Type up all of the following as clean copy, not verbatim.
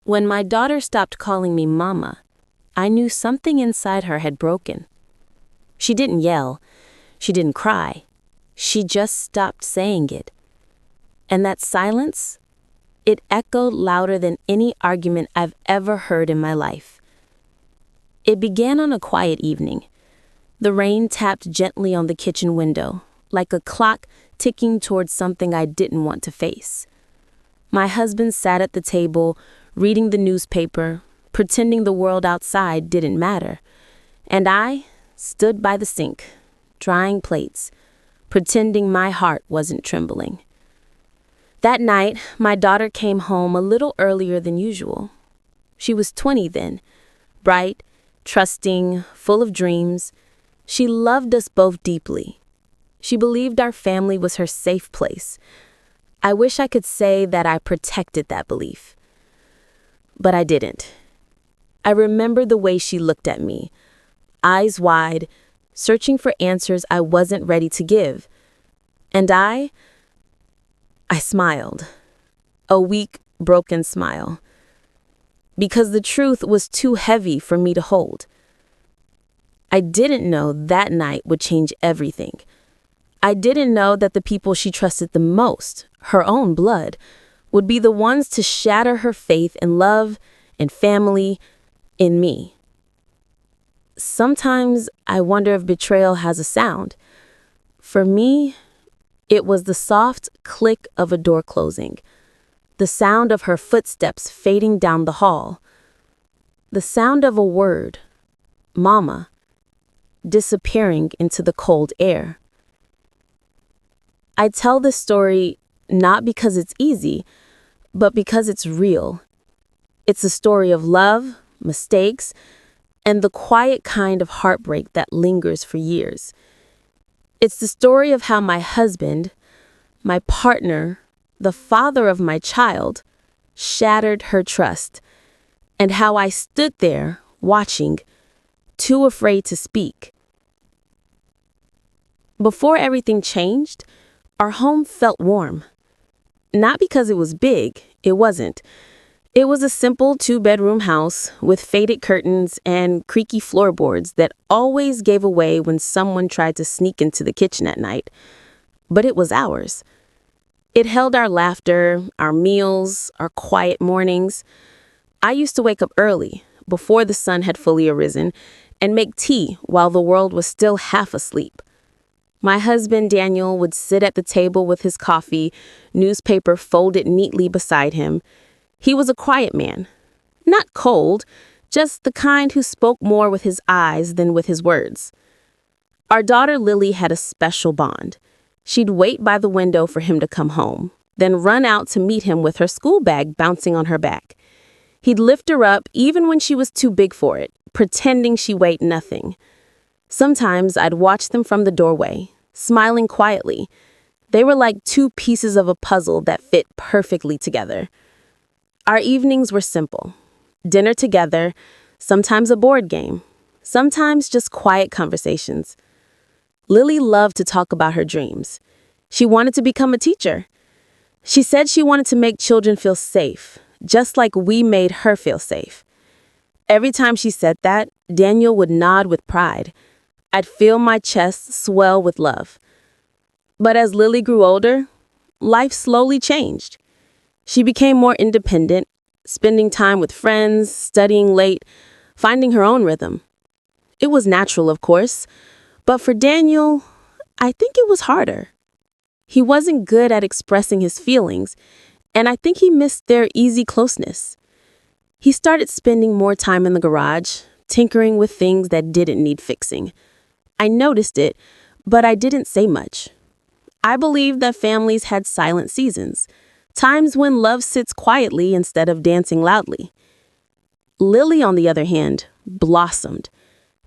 When my daughter stopped calling me mama, I knew something inside her had broken. She didn't yell. She didn't cry. She just stopped saying it. And that silence, it echoed louder than any argument I've ever heard in my life. It began on a quiet evening. The rain tapped gently on the kitchen window, like a clock ticking towards something I didn't want to face. My husband sat at the table, reading the newspaper, pretending the world outside didn't matter. And I stood by the sink, drying plates, pretending my heart wasn't trembling. That night, my daughter came home a little earlier than usual. She was 20 then, bright, trusting, full of dreams. She loved us both deeply. She believed our family was her safe place. I wish I could say that I protected that belief. But I didn't. I remember the way she looked at me, eyes wide, searching for answers I wasn't ready to give. And I smiled. A weak, broken smile. Because the truth was too heavy for me to hold. I didn't know that night would change everything. I didn't know that the people she trusted the most, her own blood, would be the ones to shatter her faith in love, in family, in me. Sometimes I wonder if betrayal has a sound. For me, it was the soft click of a door closing, the sound of her footsteps fading down the hall, the sound of a word, mama, disappearing into the cold air. I tell this story not because it's easy, but because it's real. It's a story of love, mistakes, and the quiet kind of heartbreak that lingers for years. It's the story of how my husband, my partner, the father of my child, shattered her trust, and how I stood there watching, too afraid to speak. Before everything changed, our home felt warm. Not because it was big, it wasn't. It was a simple 2-bedroom house with faded curtains and creaky floorboards that always gave away when someone tried to sneak into the kitchen at night. But it was ours. It held our laughter, our meals, our quiet mornings. I used to wake up early, before the sun had fully arisen, and make tea while the world was still half asleep. My husband, Daniel, would sit at the table with his coffee, newspaper folded neatly beside him. He was a quiet man, not cold, just the kind who spoke more with his eyes than with his words. Our daughter Lily had a special bond. She'd wait by the window for him to come home, then run out to meet him with her school bag bouncing on her back. He'd lift her up even when she was too big for it, pretending she weighed nothing. Sometimes I'd watch them from the doorway, smiling quietly. They were like two pieces of a puzzle that fit perfectly together. Our evenings were simple. Dinner together, sometimes a board game, sometimes just quiet conversations. Lily loved to talk about her dreams. She wanted to become a teacher. She said she wanted to make children feel safe, just like we made her feel safe. Every time she said that, Daniel would nod with pride. I'd feel my chest swell with love. But as Lily grew older, life slowly changed. She became more independent, spending time with friends, studying late, finding her own rhythm. It was natural, of course, but for Daniel, I think it was harder. He wasn't good at expressing his feelings, and I think he missed their easy closeness. He started spending more time in the garage, tinkering with things that didn't need fixing. I noticed it, but I didn't say much. I believed that families had silent seasons, times when love sits quietly instead of dancing loudly. Lily, on the other hand, blossomed.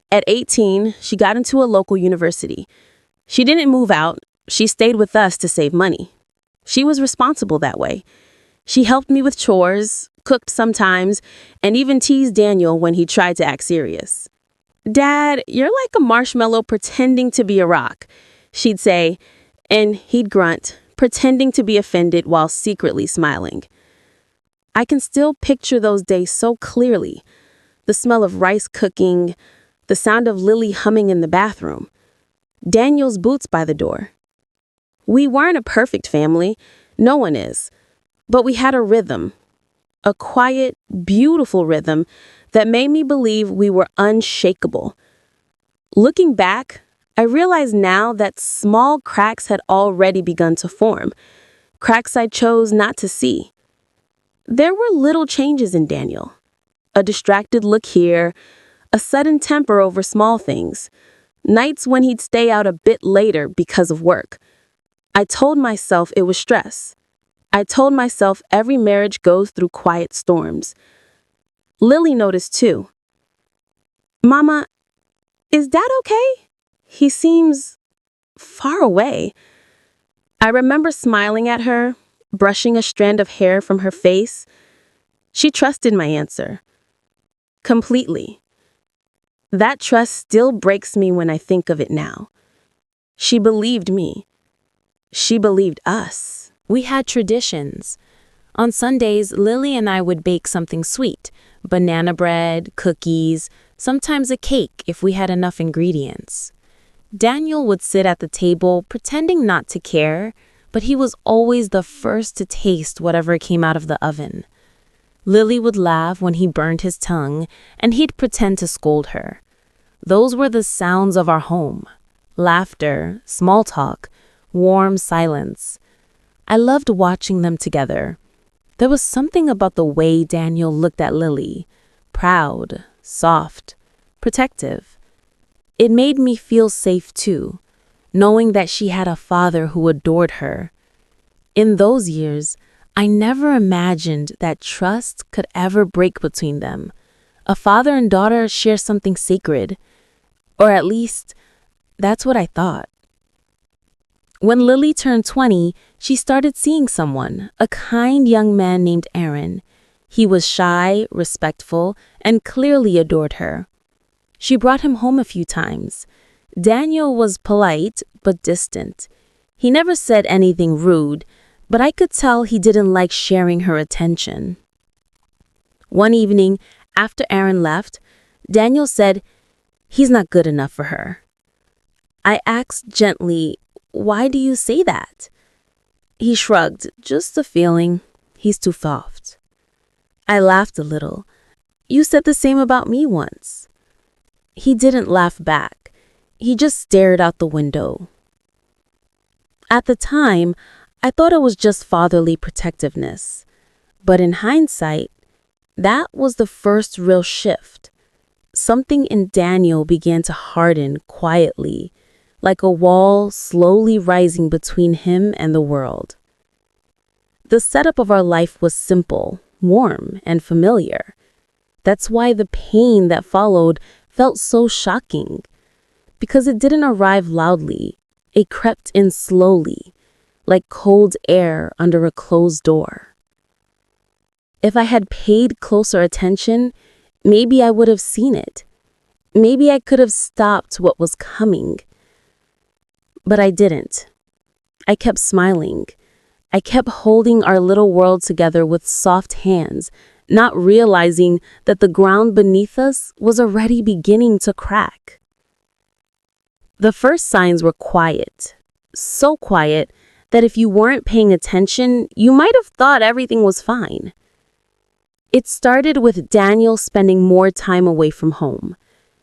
At 18, she got into a local university. She didn't move out. She stayed with us to save money. She was responsible that way. She helped me with chores, cooked sometimes, and even teased Daniel when he tried to act serious. "Dad, you're like a marshmallow pretending to be a rock," she'd say, and he'd grunt, pretending to be offended while secretly smiling. I can still picture those days so clearly. The smell of rice cooking, the sound of Lily humming in the bathroom, Daniel's boots by the door. We weren't a perfect family. No one is. But we had a rhythm, a quiet, beautiful rhythm that made me believe we were unshakable. Looking back, I realize now that small cracks had already begun to form, cracks I chose not to see. There were little changes in Daniel. A distracted look here, a sudden temper over small things, nights when he'd stay out a bit later because of work. I told myself it was stress. I told myself every marriage goes through quiet storms. Lily noticed too. "Mama, is Dad okay? He seems far away." I remember smiling at her, brushing a strand of hair from her face. She trusted my answer. Completely. That trust still breaks me when I think of it now. She believed me. She believed us. We had traditions. On Sundays, Lily and I would bake something sweet, banana bread, cookies, sometimes a cake if we had enough ingredients. Daniel would sit at the table pretending not to care, but he was always the first to taste whatever came out of the oven. Lily would laugh when he burned his tongue, and he'd pretend to scold her. Those were the sounds of our home. Laughter, small talk, warm silence. I loved watching them together. There was something about the way Daniel looked at Lily. Proud, soft, protective. It made me feel safe too, knowing that she had a father who adored her. In those years, I never imagined that trust could ever break between them. A father and daughter share something sacred. Or at least, that's what I thought. When Lily turned 20, she started seeing someone, a kind young man named Aaron. He was shy, respectful, and clearly adored her. She brought him home a few times. Daniel was polite, but distant. He never said anything rude, but I could tell he didn't like sharing her attention. One evening, after Aaron left, Daniel said, "He's not good enough for her." I asked gently, "Why do you say that?" He shrugged, "Just a feeling. He's too soft." I laughed a little. "You said the same about me once." He didn't laugh back. He just stared out the window. At the time, I thought it was just fatherly protectiveness. But in hindsight, that was the first real shift. Something in Daniel began to harden quietly, like a wall slowly rising between him and the world. The setup of our life was simple, warm, and familiar. That's why the pain that followed felt so shocking. Because it didn't arrive loudly, it crept in slowly, like cold air under a closed door. If I had paid closer attention, maybe I would have seen it. Maybe I could have stopped what was coming. But I didn't. I kept smiling. I kept holding our little world together with soft hands, not realizing that the ground beneath us was already beginning to crack. The first signs were quiet, so quiet that if you weren't paying attention, you might have thought everything was fine. It started with Daniel spending more time away from home.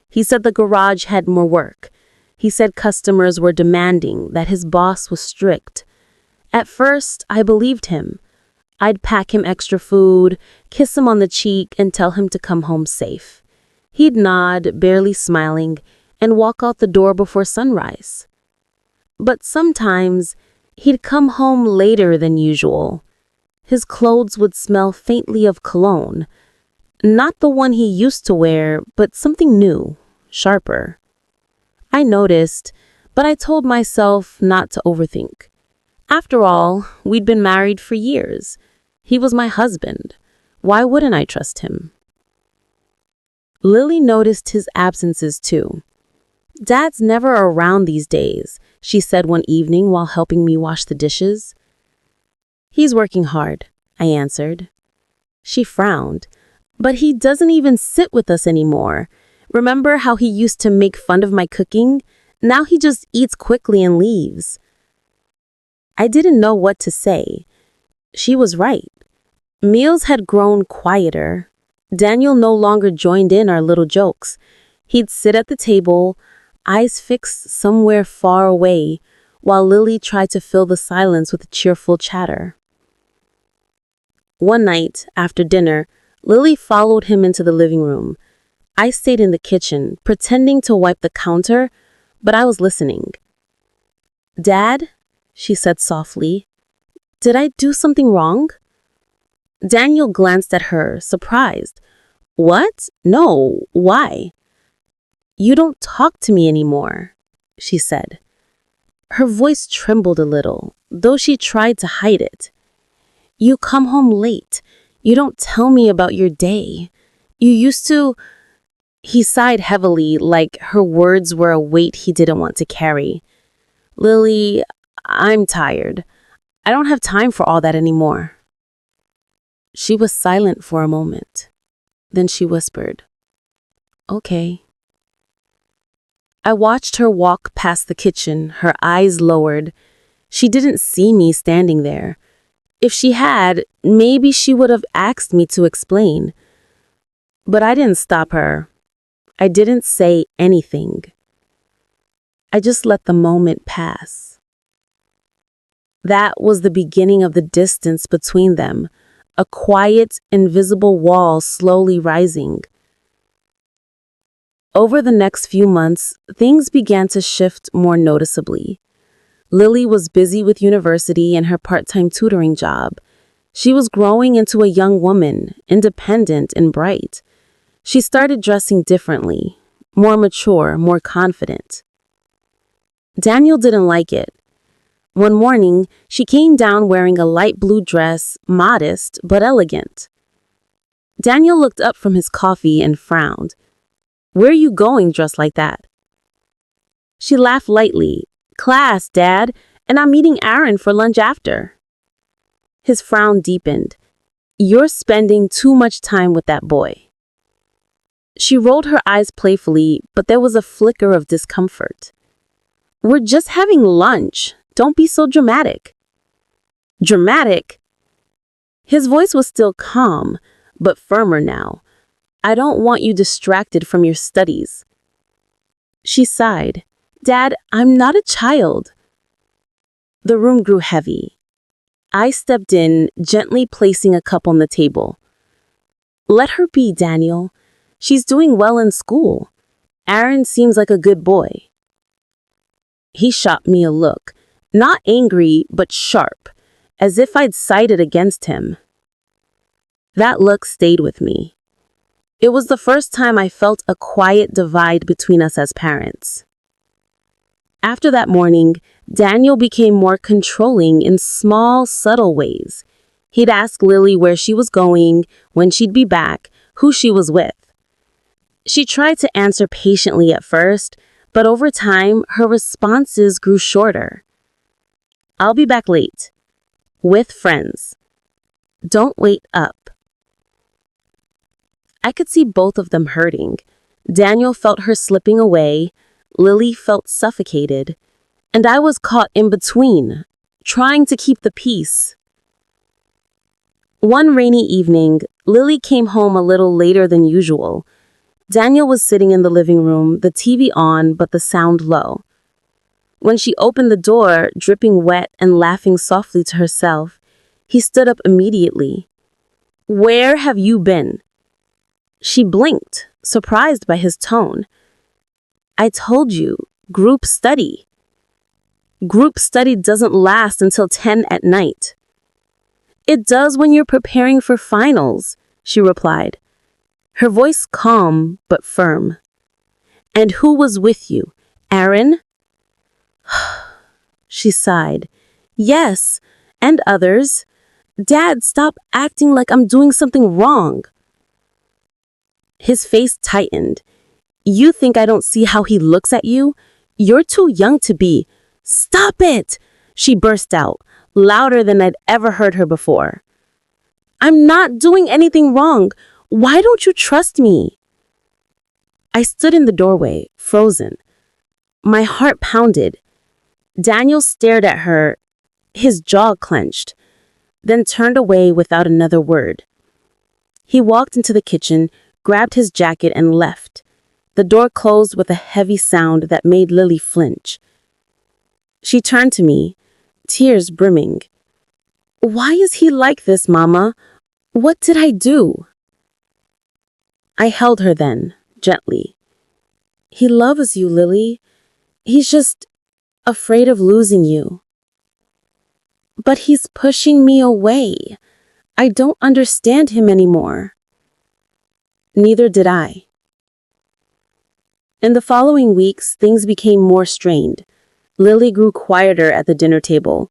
He said the garage had more work. He said customers were demanding, that his boss was strict. At first, I believed him. I'd pack him extra food, kiss him on the cheek, and tell him to come home safe. He'd nod, barely smiling, and walk out the door before sunrise. But sometimes, he'd come home later than usual. His clothes would smell faintly of cologne. Not the one he used to wear, but something new, sharper. I noticed, but I told myself not to overthink. After all, we'd been married for years. He was my husband. Why wouldn't I trust him? Lily noticed his absences too. "Dad's never around these days," she said one evening while helping me wash the dishes. "He's working hard," I answered. She frowned. But he doesn't even sit with us anymore. Remember how he used to make fun of my cooking? Now he just eats quickly and leaves. I didn't know what to say. She was right. Meals had grown quieter. Daniel no longer joined in our little jokes. He'd sit at the table, eyes fixed somewhere far away, while Lily tried to fill the silence with cheerful chatter. One night, after dinner, Lily followed him into the living room. I stayed in the kitchen, pretending to wipe the counter, but I was listening. "Dad," she said softly, "did I do something wrong?" Daniel glanced at her, surprised. "What? No, why?" "You don't talk to me anymore," she said. Her voice trembled a little, though she tried to hide it. "You come home late. You don't tell me about your day. You used to—" He sighed heavily, like her words were a weight he didn't want to carry. "Lily, I'm tired. I don't have time for all that anymore." She was silent for a moment. Then she whispered, "Okay." I watched her walk past the kitchen, her eyes lowered. She didn't see me standing there. If she had, maybe she would have asked me to explain. But I didn't stop her. I didn't say anything. I just let the moment pass. That was the beginning of the distance between them, a quiet, invisible wall slowly rising. Over the next few months, things began to shift more noticeably. Lily was busy with university and her part-time tutoring job. She was growing into a young woman, independent and bright. She started dressing differently, more mature, more confident. Daniel didn't like it. One morning, she came down wearing a light blue dress, modest but elegant. Daniel looked up from his coffee and frowned. "Where are you going dressed like that?" She laughed lightly. "Class, Dad, and I'm meeting Aaron for lunch after." His frown deepened. "You're spending too much time with that boy." She rolled her eyes playfully, but there was a flicker of discomfort. "We're just having lunch. Don't be so dramatic." "Dramatic?" His voice was still calm, but firmer now. "I don't want you distracted from your studies." She sighed. "Dad, I'm not a child." The room grew heavy. I stepped in, gently placing a cup on the table. "Let her be, Daniel. She's doing well in school. Aaron seems like a good boy." He shot me a look, not angry, but sharp, as if I'd sided against him. That look stayed with me. It was the first time I felt a quiet divide between us as parents. After that morning, Daniel became more controlling in small, subtle ways. He'd ask Lily where she was going, when she'd be back, who she was with. She tried to answer patiently at first, but over time, her responses grew shorter. "I'll be back late. With friends. Don't wait up." I could see both of them hurting. Daniel felt her slipping away, Lily felt suffocated, and I was caught in between, trying to keep the peace. One rainy evening, Lily came home a little later than usual. Daniel was sitting in the living room, the TV on, but the sound low. When she opened the door, dripping wet and laughing softly to herself, he stood up immediately. "Where have you been?" She blinked, surprised by his tone. "I told you, group study." "Group study doesn't last until 10 at night." "It does when you're preparing for finals," she replied, her voice calm but firm. "And who was with you? Aaron?" She sighed. "Yes, and others. Dad, stop acting like I'm doing something wrong." His face tightened. "You think I don't see how he looks at you? You're too young to be—" "Stop it!" she burst out, louder than I'd ever heard her before. I'm not doing anything wrong. Why don't you trust me? I stood in the doorway, frozen. My heart pounded. Daniel stared at her, his jaw clenched, then turned away without another word. He walked into the kitchen, grabbed his jacket, and left. The door closed with a heavy sound that made Lily flinch. She turned to me, tears brimming. Why is he like this, Mama? What did I do? I held her then, gently. He loves you, Lily. He's just afraid of losing you. But he's pushing me away. I don't understand him anymore. Neither did I. In the following weeks, things became more strained. Lily grew quieter at the dinner table.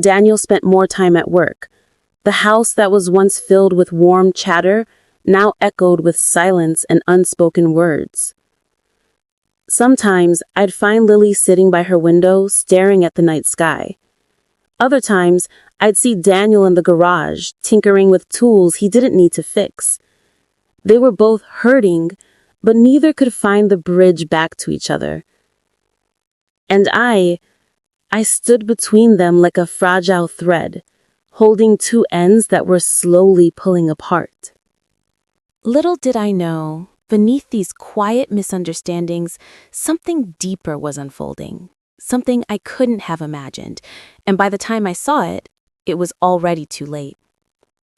Daniel spent more time at work. The house that was once filled with warm chatter now echoed with silence and unspoken words. Sometimes I'd find Lily sitting by her window, staring at the night sky. Other times, I'd see Daniel in the garage, tinkering with tools he didn't need to fix. They were both hurting, but neither could find the bridge back to each other. And I stood between them like a fragile thread, holding two ends that were slowly pulling apart. Little did I know, beneath these quiet misunderstandings, something deeper was unfolding, something I couldn't have imagined, and by the time I saw it, it was already too late.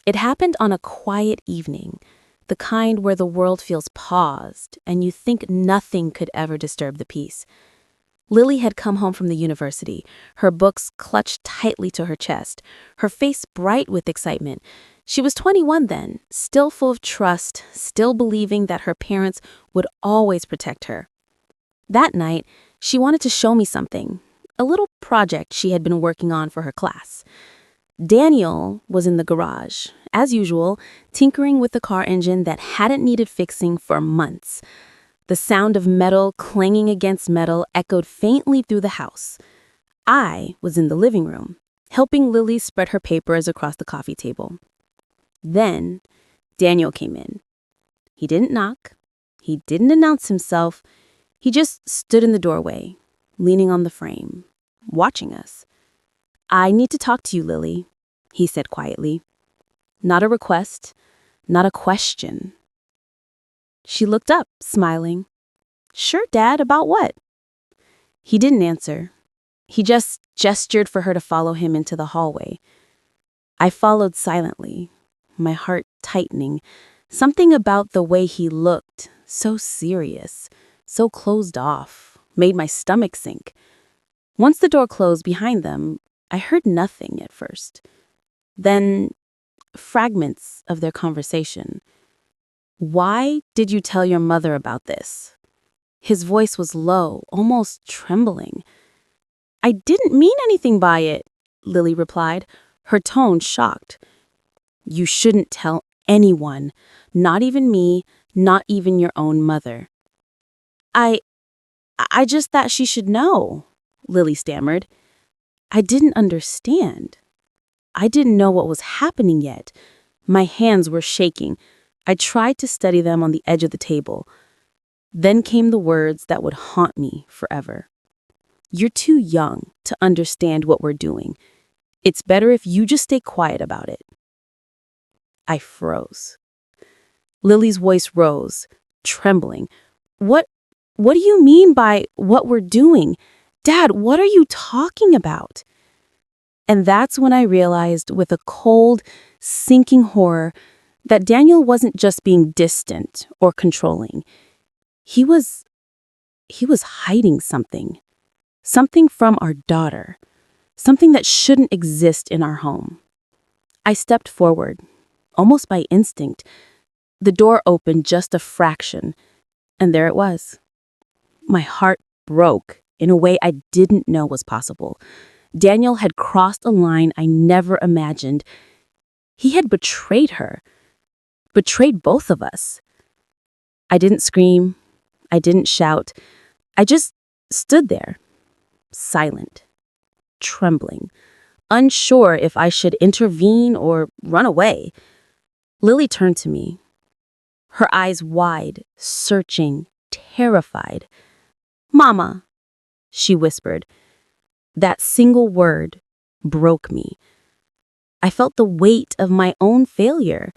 It happened on a quiet evening, the kind where the world feels paused and you think nothing could ever disturb the peace. Lily had come home from the university, her books clutched tightly to her chest, her face bright with excitement. She was 21 then, still full of trust, still believing that her parents would always protect her. That night, she wanted to show me something, a little project she had been working on for her class. Daniel was in the garage, as usual, tinkering with the car engine that hadn't needed fixing for months. The sound of metal clanging against metal echoed faintly through the house. I was in the living room, helping Lily spread her papers across the coffee table. Then, Daniel came in. He didn't knock. He didn't announce himself. He just stood in the doorway, leaning on the frame, watching us. I need to talk to you, Lily, he said quietly. Not a request, not a question. She looked up, smiling. Sure, Dad, about what? He didn't answer. He just gestured for her to follow him into the hallway. I followed silently, my heart tightening. Something about the way he looked, so serious, so closed off, made my stomach sink. Once the door closed behind them, I heard nothing at first. Then, fragments of their conversation. Why did you tell your mother about this? His voice was low, almost trembling. I didn't mean anything by it, Lily replied, her tone shocked. You shouldn't tell anyone, not even me, not even your own mother. I just thought she should know, Lily stammered. I didn't understand. I didn't know what was happening yet. My hands were shaking. I tried to steady them on the edge of the table. Then came the words that would haunt me forever. You're too young to understand what we're doing. It's better if you just stay quiet about it. I froze. Lily's voice rose, trembling. What do you mean by what we're doing? Dad, what are you talking about? And that's when I realized with a cold, sinking horror that Daniel wasn't just being distant or controlling. He was hiding something. Something from our daughter. Something that shouldn't exist in our home. I stepped forward, almost by instinct. The door opened just a fraction, and there it was. My heart broke in a way I didn't know was possible. Daniel had crossed a line I never imagined. He had betrayed her. Betrayed both of us. I didn't scream. I didn't shout. I just stood there, silent, trembling, unsure if I should intervene or run away. Lily turned to me, her eyes wide, searching, terrified. "Mama," she whispered. That single word broke me. I felt the weight of my own failure.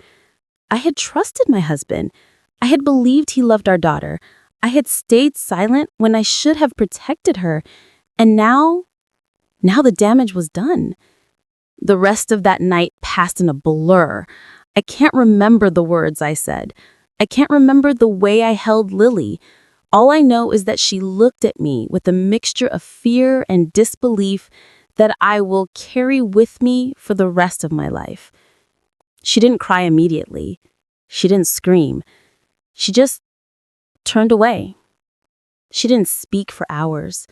I had trusted my husband. I had believed he loved our daughter. I had stayed silent when I should have protected her. And now the damage was done. The rest of that night passed in a blur. I can't remember the words I said. I can't remember the way I held Lily. All I know is that she looked at me with a mixture of fear and disbelief that I will carry with me for the rest of my life. She didn't cry immediately. She didn't scream. She just turned away. She didn't speak for hours.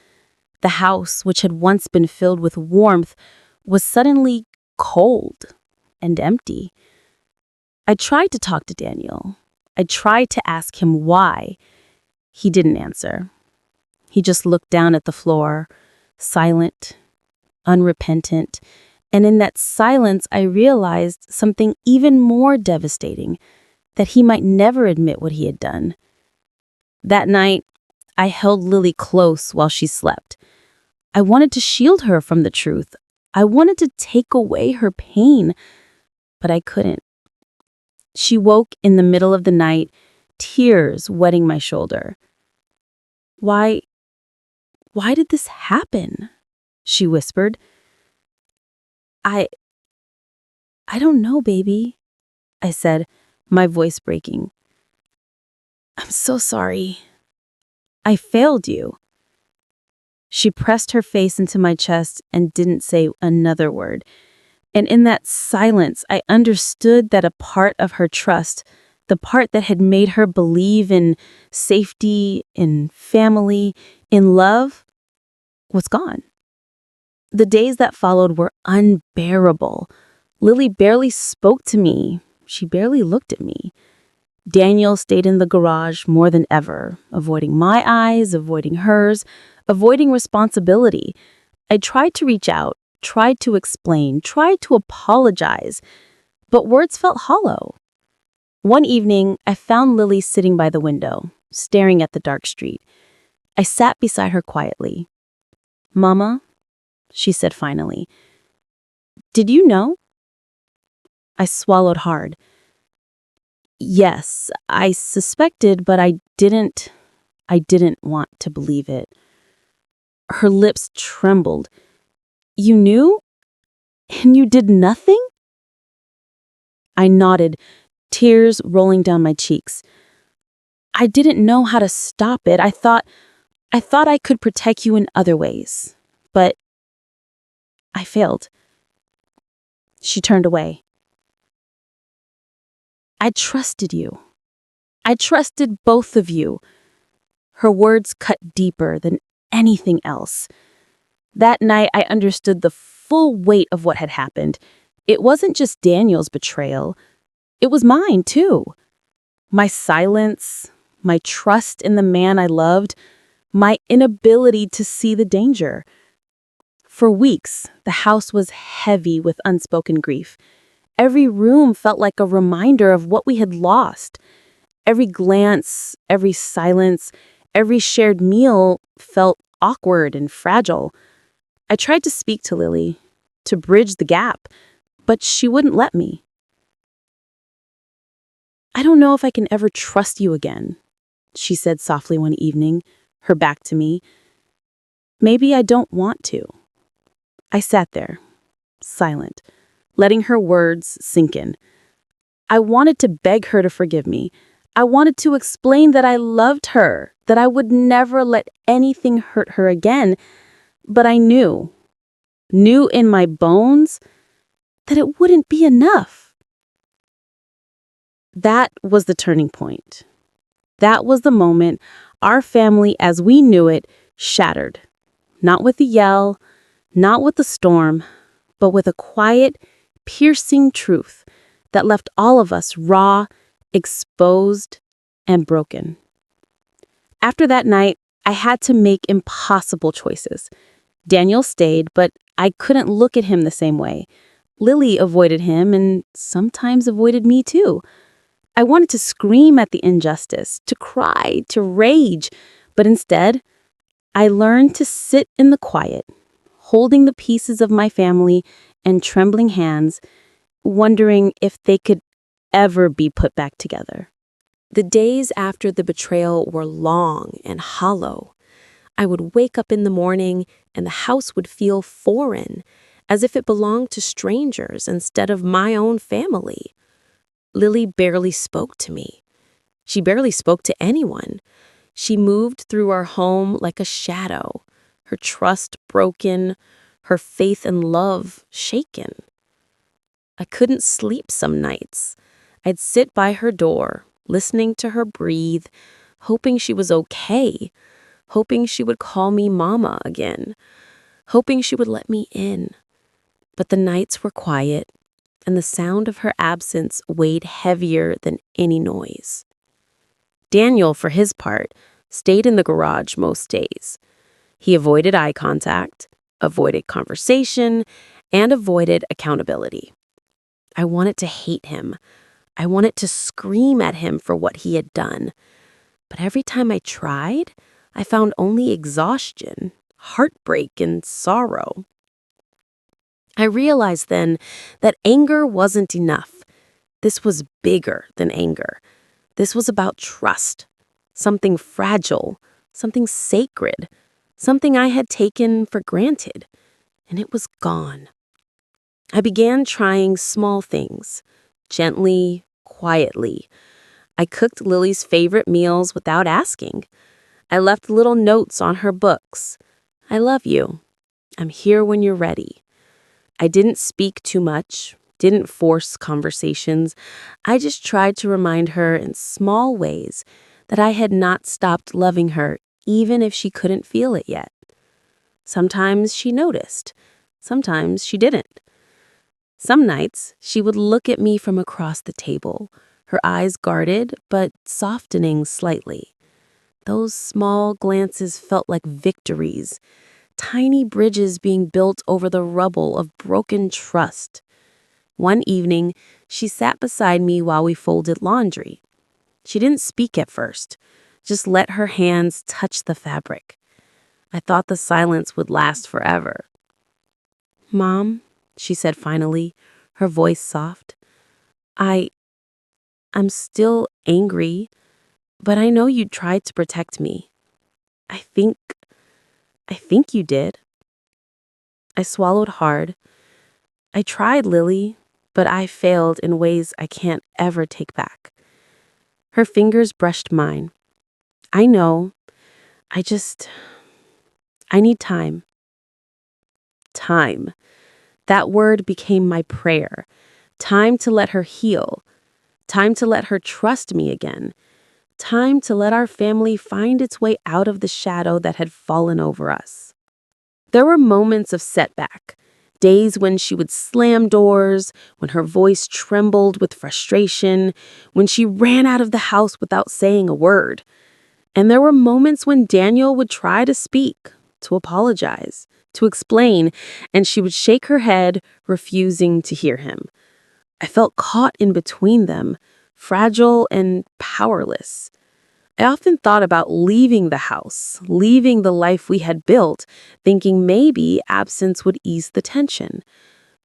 The house, which had once been filled with warmth, was suddenly cold and empty. I tried to talk to Daniel. I tried to ask him why. He didn't answer. He just looked down at the floor, silent, unrepentant, and in that silence I realized something even more devastating, that he might never admit what he had done. That night, I held Lily close while she slept. I wanted to shield her from the truth. I wanted to take away her pain, but I couldn't. She woke in the middle of the night, tears wetting my shoulder. Why did this happen?" she whispered. I don't know, baby," I said, my voice breaking. "I'm so sorry. I failed you." She pressed her face into my chest and didn't say another word. And in that silence, I understood that a part of her trust, the part that had made her believe in safety, in family, in love, was gone. The days that followed were unbearable. Lily barely spoke to me. She barely looked at me. Daniel stayed in the garage more than ever, avoiding my eyes, avoiding hers, avoiding responsibility. I tried to reach out, tried to explain, tried to apologize, but words felt hollow. One evening, I found Lily sitting by the window, staring at the dark street. I sat beside her quietly. "Mama," she said finally, "did you know?" I swallowed hard. Yes, I suspected, but I didn't want to believe it. Her lips trembled. "You knew? And you did nothing?" I nodded, tears rolling down my cheeks. "I didn't know how to stop it. I thought I could protect you in other ways. But I failed." She turned away. "I trusted you. I trusted both of you." Her words cut deeper than anything else. That night, I understood the full weight of what had happened. It wasn't just Daniel's betrayal. It was mine, too. My silence, my trust in the man I loved, my inability to see the danger. For weeks, the house was heavy with unspoken grief. Every room felt like a reminder of what we had lost. Every glance, every silence, every shared meal felt awkward and fragile. I tried to speak to Lily, to bridge the gap, but she wouldn't let me. "I don't know if I can ever trust you again," she said softly one evening, her back to me. "Maybe I don't want to." I sat there, silent, letting her words sink in. I wanted to beg her to forgive me. I wanted to explain that I loved her, that I would never let anything hurt her again. But I knew in my bones, that it wouldn't be enough. That was the turning point. That was the moment our family as we knew it shattered. Not with a yell, not with a storm, but with a quiet, piercing truth that left all of us raw, exposed, and broken. After that night, I had to make impossible choices. Daniel stayed, but I couldn't look at him the same way. Lily avoided him and sometimes avoided me too. I wanted to scream at the injustice, to cry, to rage, but instead, I learned to sit in the quiet, holding the pieces of my family and trembling hands, wondering if they could ever be put back together. The days after the betrayal were long and hollow. I would wake up in the morning and the house would feel foreign, as if it belonged to strangers instead of my own family. Lily barely spoke to me. She barely spoke to anyone. She moved through our home like a shadow, her trust broken, her faith and love shaken. I couldn't sleep some nights. I'd sit by her door, listening to her breathe, hoping she was okay, hoping she would call me mama again, hoping she would let me in. But the nights were quiet, and the sound of her absence weighed heavier than any noise. Daniel, for his part, stayed in the garage most days. He avoided eye contact, avoided conversation, and avoided accountability. I wanted to hate him. I wanted to scream at him for what he had done. But every time I tried, I found only exhaustion, heartbreak, and sorrow. I realized then that anger wasn't enough. This was bigger than anger. This was about trust, something fragile, something sacred, something I had taken for granted, and it was gone. I began trying small things, gently, quietly. I cooked Lily's favorite meals without asking. I left little notes on her books. I love you. I'm here when you're ready. I didn't speak too much, didn't force conversations. I just tried to remind her in small ways that I had not stopped loving her, even if she couldn't feel it yet. Sometimes she noticed. Sometimes she didn't. Some nights, she would look at me from across the table, her eyes guarded but softening slightly. Those small glances felt like victories, tiny bridges being built over the rubble of broken trust. One evening, she sat beside me while we folded laundry. She didn't speak at first, just let her hands touch the fabric. I thought the silence would last forever. "Mom," she said finally, her voice soft, I'm still angry, but I know you tried to protect me. I think you did." I swallowed hard. I tried, Lily, but I failed in ways I can't ever take back. Her fingers brushed mine. "I know. I need time." Time. That word became my prayer. Time to let her heal. Time to let her trust me again. Time to let our family find its way out of the shadow that had fallen over us. There were moments of setback, days when she would slam doors, when her voice trembled with frustration, when she ran out of the house without saying a word. And there were moments when Daniel would try to speak, to apologize, to explain, and she would shake her head, refusing to hear him. I felt caught in between them, fragile and powerless. I often thought about leaving the house, leaving the life we had built, thinking maybe absence would ease the tension.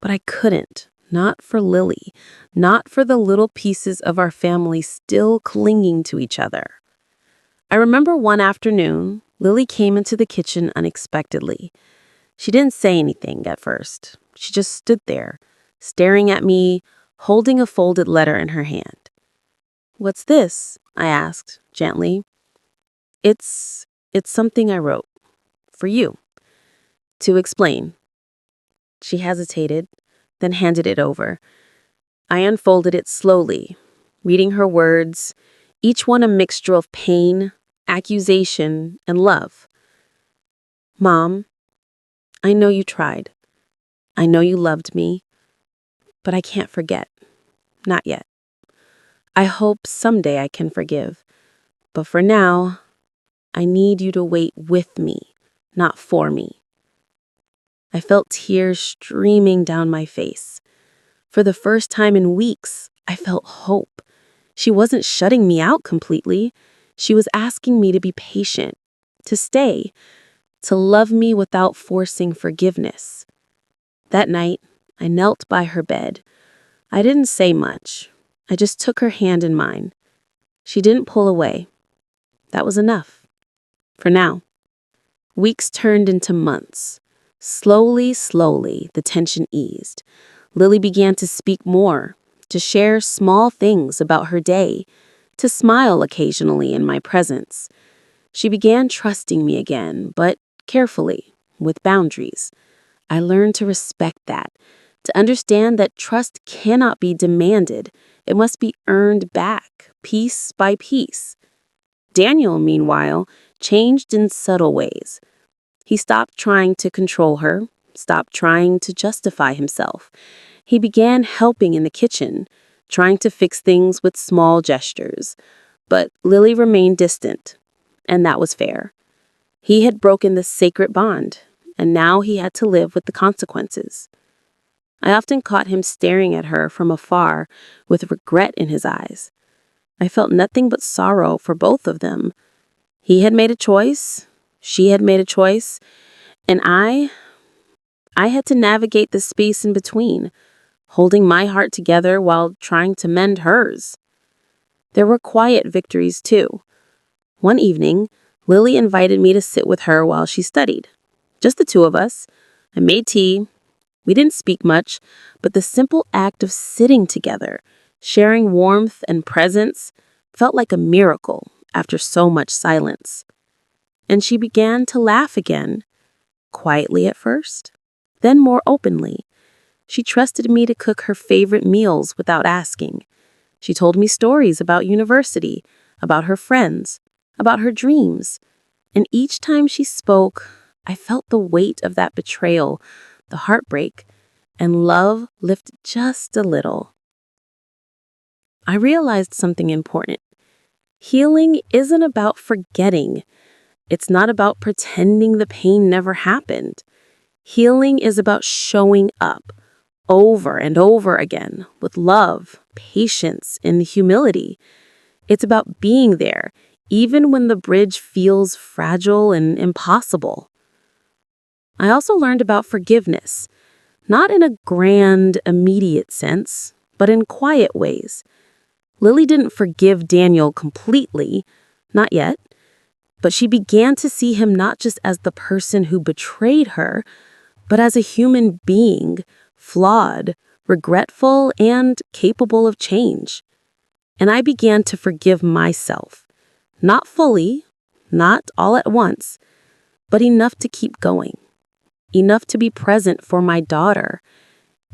But I couldn't, not for Lily, not for the little pieces of our family still clinging to each other. I remember one afternoon, Lily came into the kitchen unexpectedly. She didn't say anything at first. She just stood there, staring at me, holding a folded letter in her hand. "What's this?" I asked, gently. It's something I wrote. For you. To explain." She hesitated, then handed it over. I unfolded it slowly, reading her words, each one a mixture of pain, accusation, and love. "Mom, I know you tried. I know you loved me, but I can't forget. Not yet. I hope someday I can forgive. But for now, I need you to wait with me, not for me." I felt tears streaming down my face. For the first time in weeks, I felt hope. She wasn't shutting me out completely. She was asking me to be patient, to stay, to love me without forcing forgiveness. That night, I knelt by her bed. I didn't say much. I just took her hand in mine. She didn't pull away. That was enough. For now. Weeks turned into months. Slowly, the tension eased. Lily began to speak more, to share small things about her day, to smile occasionally in my presence. She began trusting me again, but carefully, with boundaries. I learned to respect that, to understand that trust cannot be demanded. It must be earned back, piece by piece. Daniel, meanwhile, changed in subtle ways. He stopped trying to control her, stopped trying to justify himself. He began helping in the kitchen, trying to fix things with small gestures. But Lily remained distant, and that was fair. He had broken the sacred bond, and now he had to live with the consequences. I often caught him staring at her from afar with regret in his eyes. I felt nothing but sorrow for both of them. He had made a choice, she had made a choice, and I had to navigate the space in between, holding my heart together while trying to mend hers. There were quiet victories, too. One evening, Lily invited me to sit with her while she studied. Just the two of us. I made tea. We didn't speak much, but the simple act of sitting together, sharing warmth and presence, felt like a miracle after so much silence. And she began to laugh again, quietly at first, then more openly. She trusted me to cook her favorite meals without asking. She told me stories about university, about her friends, about her dreams. And each time she spoke, I felt the weight of that betrayal, the heartbreak, and love lift just a little. I realized something important. Healing isn't about forgetting. It's not about pretending the pain never happened. Healing is about showing up over and over again with love, patience, and humility. It's about being there, even when the bridge feels fragile and impossible. I also learned about forgiveness, not in a grand, immediate sense, but in quiet ways. Lily didn't forgive Daniel completely, not yet, but she began to see him not just as the person who betrayed her, but as a human being, flawed, regretful, and capable of change. And I began to forgive myself, not fully, not all at once, but enough to keep going, enough to be present for my daughter,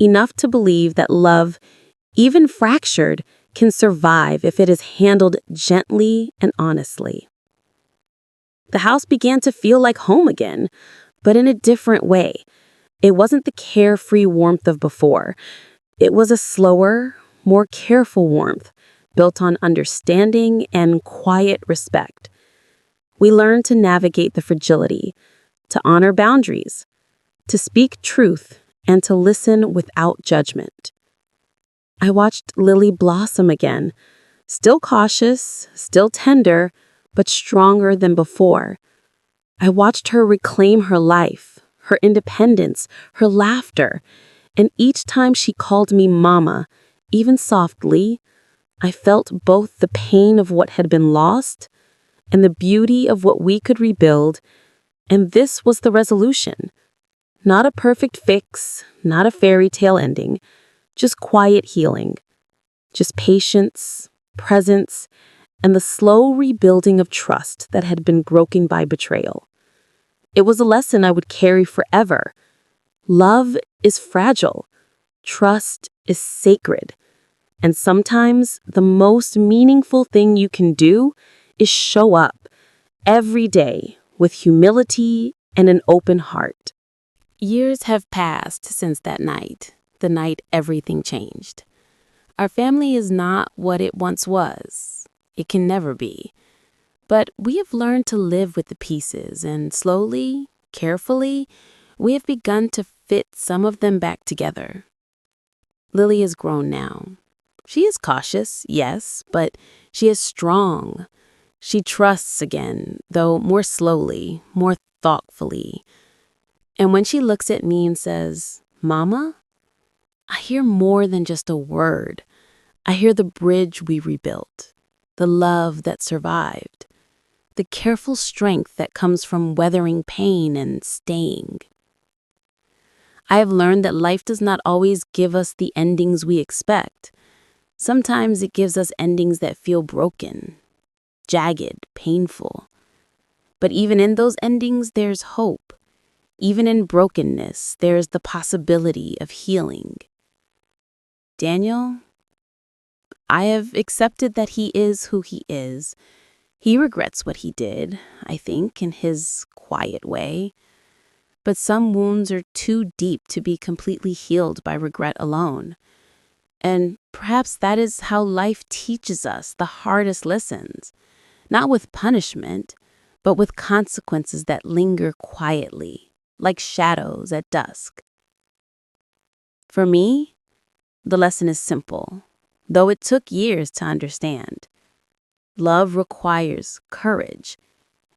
enough to believe that love, even fractured, can survive if it is handled gently and honestly. The house began to feel like home again, but in a different way. It wasn't the carefree warmth of before. It was a slower, more careful warmth, built on understanding and quiet respect. We learned to navigate the fragility, to honor boundaries, to speak truth, and to listen without judgment. I watched Lily blossom again, still cautious, still tender, but stronger than before. I watched her reclaim her life, her independence, her laughter, and each time she called me Mama, even softly, I felt both the pain of what had been lost and the beauty of what we could rebuild, and this was the resolution. Not a perfect fix, not a fairy tale ending, just quiet healing, just patience, presence, and the slow rebuilding of trust that had been broken by betrayal. It was a lesson I would carry forever. Love is fragile. Trust is sacred. And sometimes the most meaningful thing you can do is show up every day with humility and an open heart. Years have passed since that night, the night everything changed. Our family is not what it once was. It can never be. But we have learned to live with the pieces, and slowly, carefully, we have begun to fit some of them back together. Lily is grown now. She is cautious, yes, but she is strong. She trusts again, though more slowly, more thoughtfully. And when she looks at me and says, "Mama," I hear more than just a word. I hear the bridge we rebuilt, the love that survived, the careful strength that comes from weathering pain and staying. I have learned that life does not always give us the endings we expect. Sometimes it gives us endings that feel broken, jagged, painful. But even in those endings, there's hope. Even in brokenness, there's the possibility of healing. Daniel, I have accepted that he is who he is. He regrets what he did, I think, in his quiet way. But some wounds are too deep to be completely healed by regret alone. And perhaps that is how life teaches us the hardest lessons, not with punishment, but with consequences that linger quietly, like shadows at dusk. For me, the lesson is simple, though it took years to understand. Love requires courage.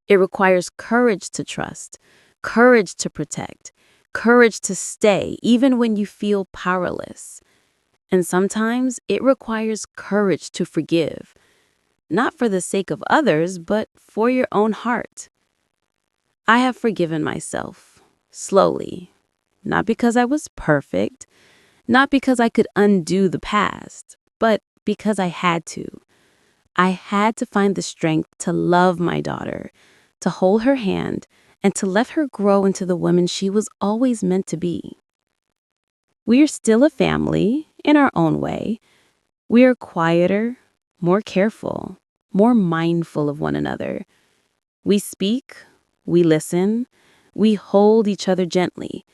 It requires courage to trust, courage to protect, courage to stay even when you feel powerless. And sometimes it requires courage to forgive, not for the sake of others, but for your own heart. I have forgiven myself, slowly, not because I was perfect, not because I could undo the past, but because I had to. I had to find the strength to love my daughter, to hold her hand, and to let her grow into the woman she was always meant to be. We are still a family, in our own way. We are quieter, more careful, more mindful of one another. We speak, we listen, we hold each other gently.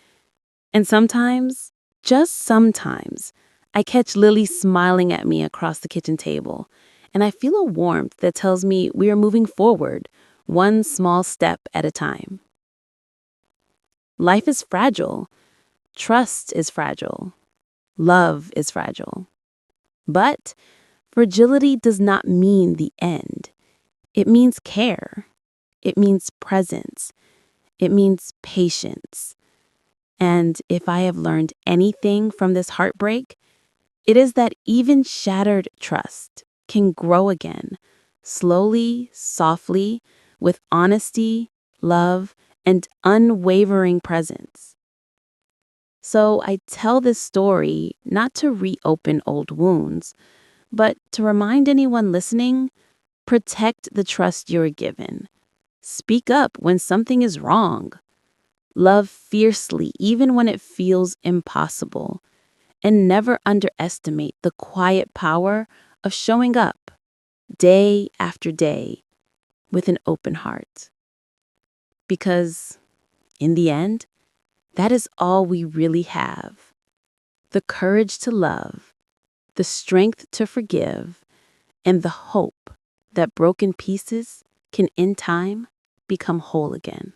And sometimes, just sometimes, I catch Lily smiling at me across the kitchen table, and I feel a warmth that tells me we are moving forward, one small step at a time. Life is fragile. Trust is fragile. Love is fragile. But fragility does not mean the end. It means care. It means presence. It means patience. And if I have learned anything from this heartbreak, it is that even shattered trust can grow again, slowly, softly, with honesty, love, and unwavering presence. So I tell this story not to reopen old wounds, but to remind anyone listening, protect the trust you're given. Speak up when something is wrong. Love fiercely even when it feels impossible. And never underestimate the quiet power of showing up day after day with an open heart. Because in the end, that is all we really have. The courage to love, the strength to forgive, and the hope that broken pieces can in time become whole again.